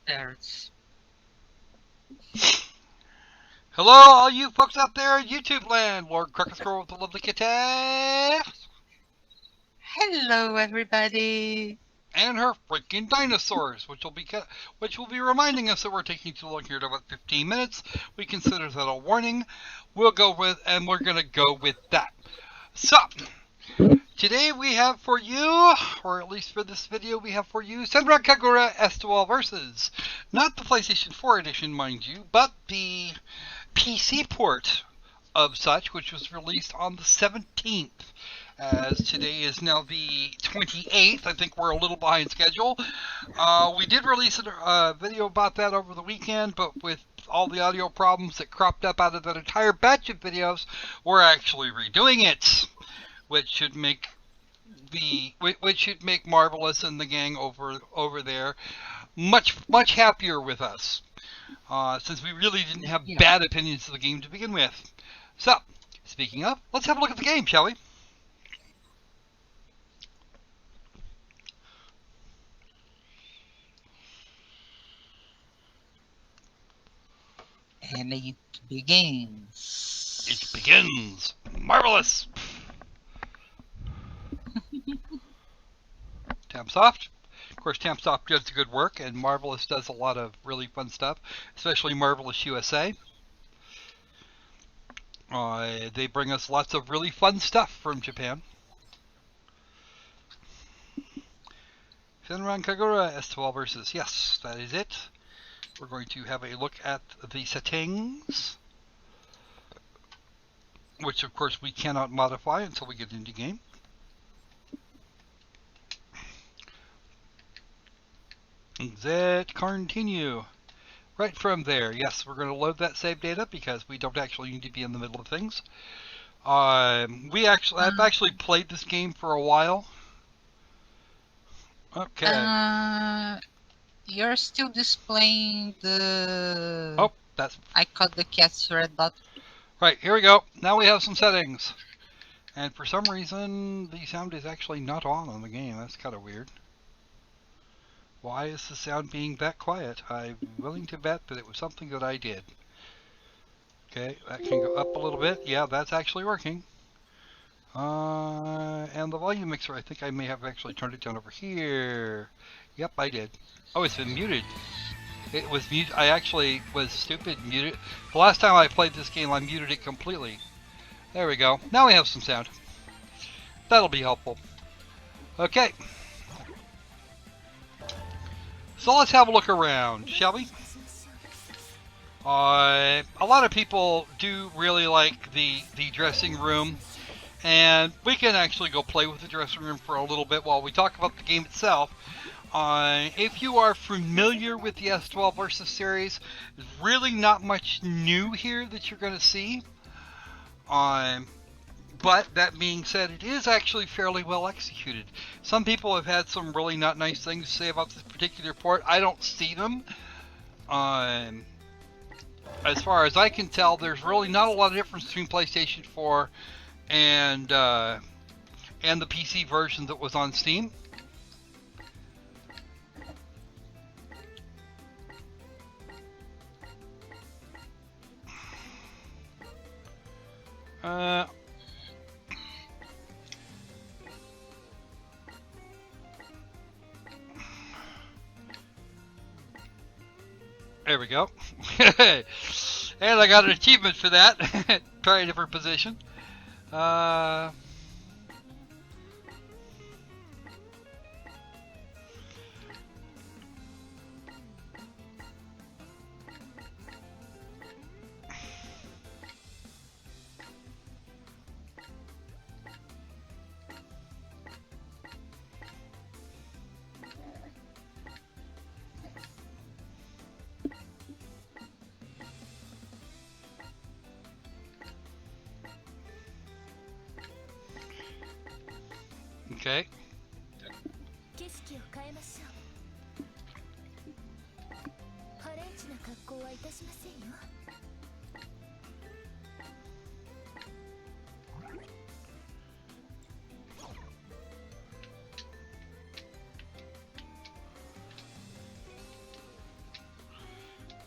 There's Hello, all you folks out there in YouTube land. Lord Crockerscroll with the lovely kitty. hello everybody. And her freaking dinosaurs, which will be reminding us that we're taking too long here to about 15 minutes. We consider that a warning. We're gonna go with that. So, today we have for you, or at least for this video, we have for you Senran Kagura Estival versus not the PlayStation 4 edition, mind you, but the PC port of such, which was released on the 17th. As today is now the 28th, I think we're a little behind schedule. We did release a video about that over the weekend, but with all the audio problems that cropped up out of that entire batch of videos, we're actually redoing it, which should make Marvelous and the gang over there much happier with us, since we really didn't have Yeah. bad opinions of the game to begin with. So, speaking of, let's have a look at the game, shall we? And it begins. It begins. Marvelous. Tampsoft. Of course, Tampsoft does good work, and Marvelous does a lot of really fun stuff, especially Marvelous USA. They bring us lots of really fun stuff from Japan. Senran Kagura Estival versus. Yes, that is it. We're going to have a look at the settings, which of course we cannot modify until we get into game. That continue. Right from there, yes, we're going to load that save data because we don't actually need to be in the middle of things. I've actually played this game for a while. Okay. You're still displaying the. Oh, that's I caught the cat's red dot. right. Here we go. Now we have some settings, and for some reason the sound is actually not on the game. That's kind of weird. Why is the sound being that quiet? I'm willing to bet that it was something that I did. Okay, that can go up a little bit. Yeah, that's actually working. And the volume mixer, I think I may have actually turned it down over here. Yep, I did. Oh, it's been muted. It was muted. I actually was stupid muted. The last time I played this game, I muted it completely. There we go. Now we have some sound. That'll be helpful. Okay. So let's have a look around, shall we? A lot of people do really like the dressing room, and we can actually go play with the dressing room for a little bit while we talk about the game itself. If you are familiar with the S12 Versus series, there's really not much new here that you're going to see. But that being said, it is actually fairly well executed. Some people have had some really not nice things to say about this particular port. I don't see them. As far as I can tell, there's really not a lot of difference between PlayStation 4 and the PC version that was on Steam. There we go. And I got an achievement for that. Try a different position. Okay. 景色を変えましょう。ハレンチな格好はいたしませんよ。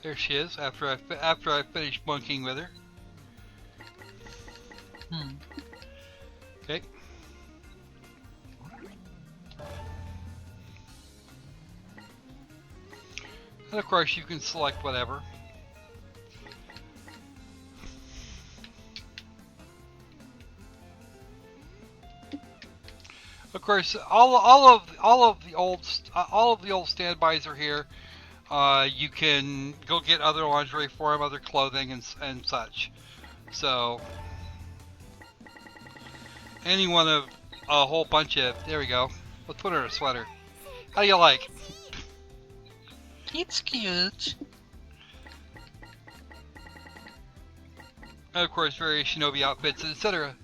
There she is. After I finish monkeying with her. Okay. And of course, you can select whatever. Of course, all of the old standbys are here. You can go get other lingerie for them, other clothing and such. So, any one of a whole bunch of. There we go. Let's put her in a sweater. How do you like? It's cute. And of course, various shinobi outfits, etc.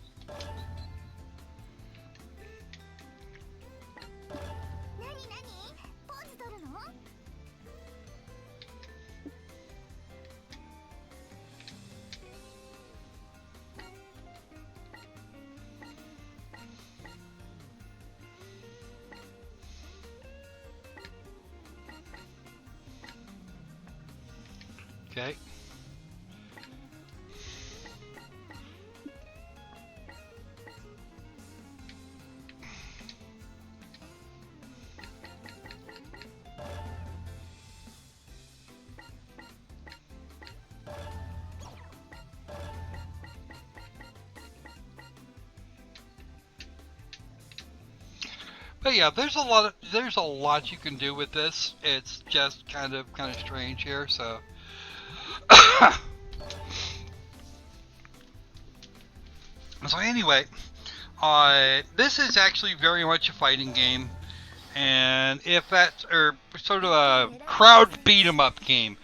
何何ポーズ取るの Okay. But yeah, there's a lot you can do with this. It's just kind of strange here, so so anyway, this is actually very much a fighting game, and if that's or sort of a crowd beat 'em up game,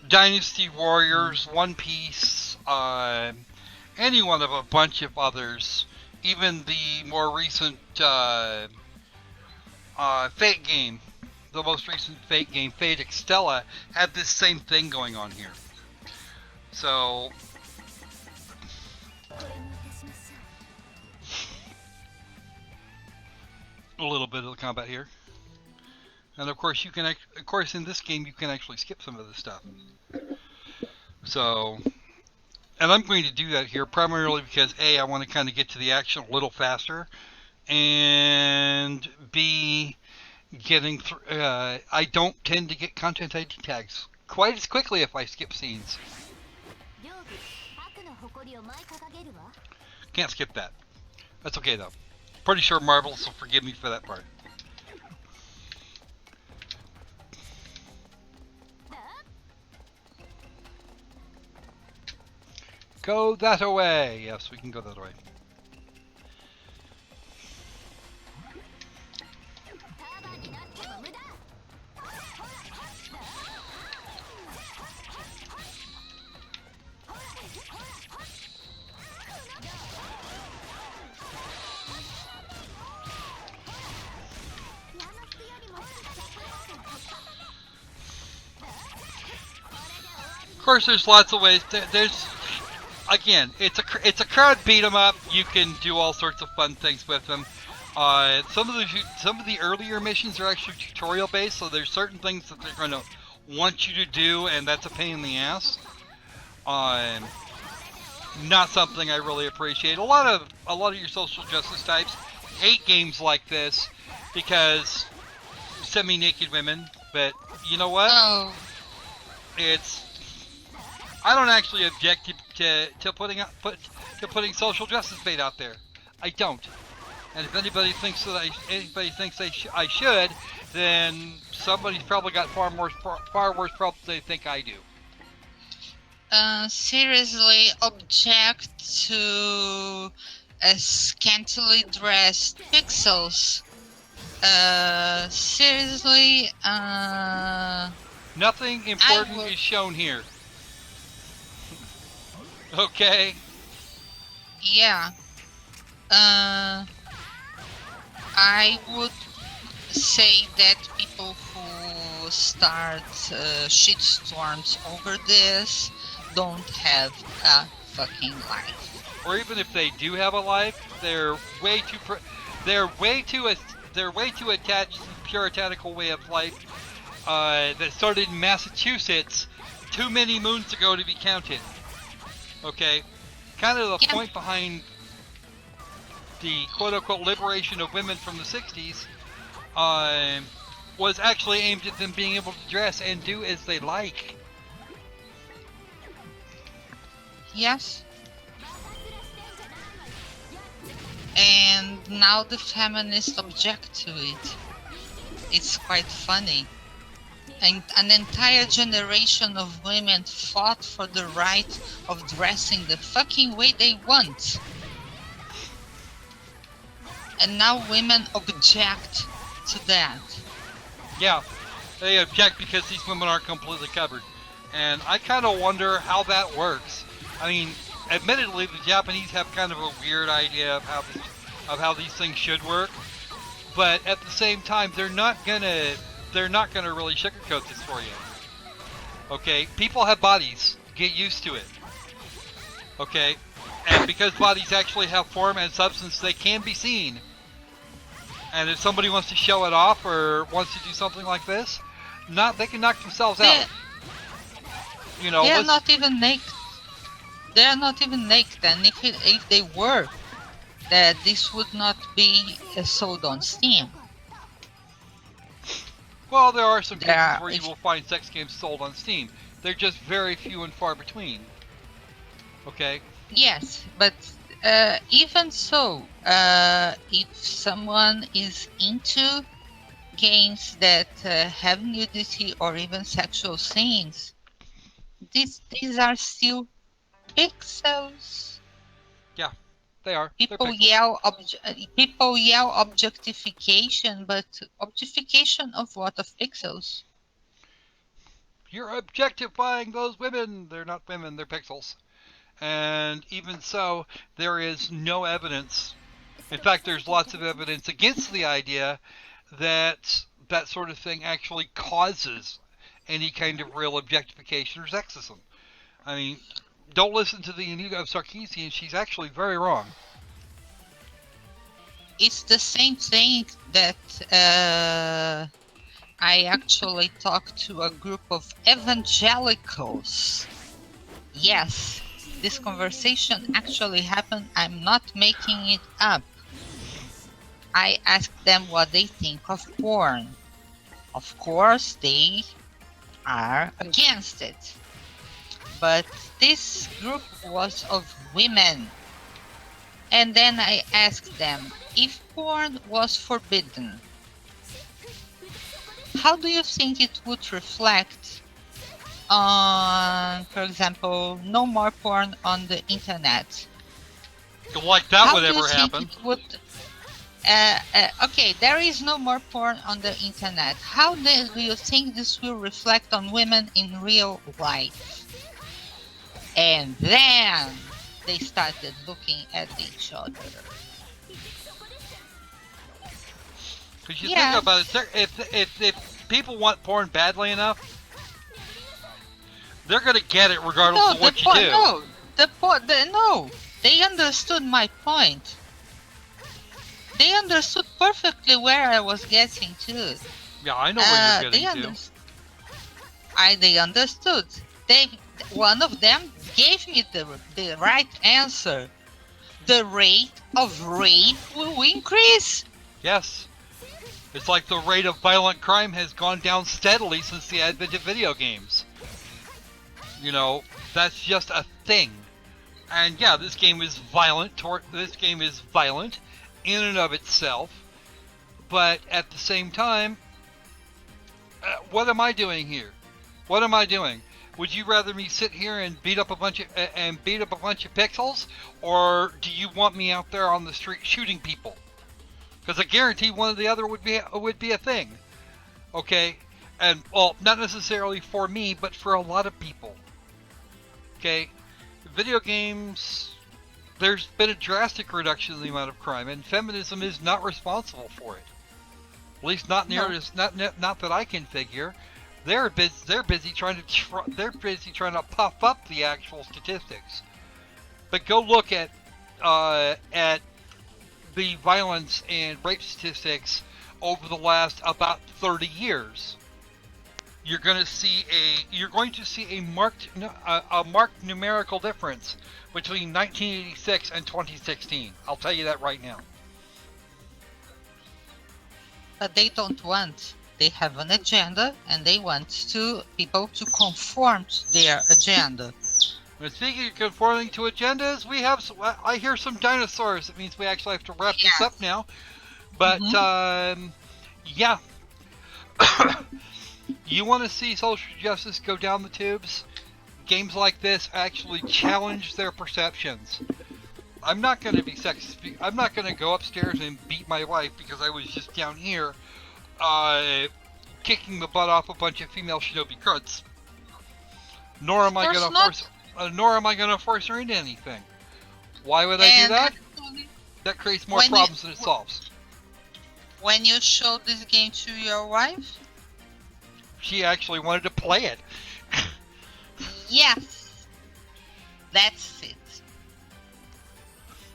Dynasty Warriors, One Piece, any one of a bunch of others, even the more recent Fate game, the most recent Fate game, Fate Extella, had this same thing going on here. So, これにいたしましょう a little bit of the combat here. And of course, in this game, you can actually skip some of this stuff. So, and I'm going to do that here primarily because A, I want to kind of get to the action a little faster, and B, getting through. I don't tend to get content ID tags quite as quickly if I skip scenes. 両部悪の誇りを舞い掲げるわ Can't skip that. That's okay though. Pretty sure Marbles will forgive me for that part. Go that away! Yes, we can go that way. ターバンになっても無駄 Of course, there's lots of ways. There's, again, it's a crowd beat 'em up. You can do all sorts of fun things with them. Some of the earlier missions are actually tutorial based, so there's certain things that they're going to want you to do, and that's a pain in the ass. Not something I really appreciate. A lot of your social justice types hate games like this because semi-naked women. But you know what? Oh, I don't actually object to putting social justice bait out there. I don't. And if anybody thinks I should, then somebody's probably got far worse problems than they think I do. seriously object to scantily dressed pixels. Seriously, Nothing important would- is shown here. Okay. yeah. I would say that people who start shitstorms over this don't have a fucking life. Or even if they do have a life, they're way too attached to the puritanical way of life that started in Massachusetts too many moons ago to be counted. Okay? Kind of the Yeah. point behind the quote-unquote liberation of women from the 60s was actually aimed at them being able to dress and do as they like. Yes. And now the feminists object to it. It's quite funny. And an entire generation of women fought for the right of dressing the fucking way they want. And now women object to that. Yeah, they object because these women aren't completely covered. And I kind of wonder how that works. I mean, admittedly, the Japanese have kind of a weird idea of how these things should work. But at the same time, they're not gonna really sugarcoat this for you. Okay, people have bodies. Get used to it. Okay, and because bodies actually have form and substance, they can be seen. And if somebody wants to show it off or wants to do something like this, they can knock themselves out. You know, they're not even naked. They're not even naked, and if they were, that this would not be sold on Steam. Well, there are some cases where you will find sex games sold on Steam. They're just very few and far between. Okay? Yes, but even so, if someone is into games that have nudity or even sexual scenes, these are still pixels. Yeah, they are. People yell objectification, but objectification of what? Of pixels? You're objectifying those women. They're not women, they're pixels. And even so, there is no evidence. In fact, there's lots of evidence against the idea that that sort of thing actually causes any kind of real objectification or sexism. I mean, don't listen to the Anita of Sarkeesian. She's actually very wrong. It's the same thing that I actually talked to a group of evangelicals. Yes, this conversation actually happened. I'm not making it up. I asked them what they think of porn. Of course, they are against it. But this group was of women. And then I asked them, if porn was forbidden, how do you think it would reflect on, for example, no more porn on the internet? Like that would ever happen. Okay, there is no more porn on the internet. How do you think this will reflect on women in real life? And then they started looking at each other. Because you think about it, if people want porn badly enough, they're going to get it regardless of what you do. No, they understood my point. They understood perfectly where I was getting to. Yeah, I know where you're getting to. They understood. One of them gave me the right answer. The rate of rape will increase. Yes. It's like the rate of violent crime has gone down steadily since the advent of video games. You know, that's just a thing. And yeah, this game is violent. This game is violent in and of itself. But at the same time, what am I doing here? What am I doing? Would you rather me sit here and beat up a bunch of pixels, or do you want me out there on the street shooting people? Because I guarantee one or the other would be a thing. Okay, and well, not necessarily for me, but for a lot of people. Okay, video games. There's been a drastic reduction in the amount of crime, and feminism is not responsible for it. At least not near as not that I can figure. They're busy trying to puff up the actual statistics. But go look at the violence and rape statistics over the last about 30 years. you're going to see a marked numerical difference between 1986 and 2016. I'll tell you that right now. But they don't want. They have an agenda, and they want people to conform to their agenda. But speaking of conforming to agendas, I hear some dinosaurs. It means we actually have to wrap this up now. But yeah, you want to see social justice go down the tubes? Games like this actually challenge their perceptions. I'm not going to be sexist. I'm not going to go upstairs and beat my wife because I was just down here kicking the butt off a bunch of female shinobi crudds. Nor am I going to force her into anything. Why would I do that? That creates more problems than it solves. When you showed this game to your wife? She actually wanted to play it. Yes. That's it.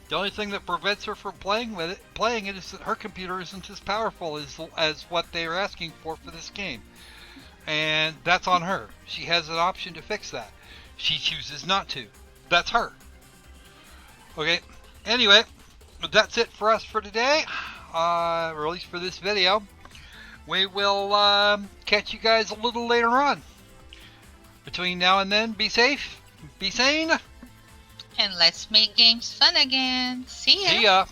The only thing that prevents her from playing it is that her computer isn't as powerful as what they're asking for this game. And that's on her. She has an option to fix that. She chooses not to. That's her. Okay. Anyway, that's it for us for today. Or at least for this video. We will catch you guys a little later on. Between now and then, be safe, be sane, and let's make games fun again. See ya! See ya!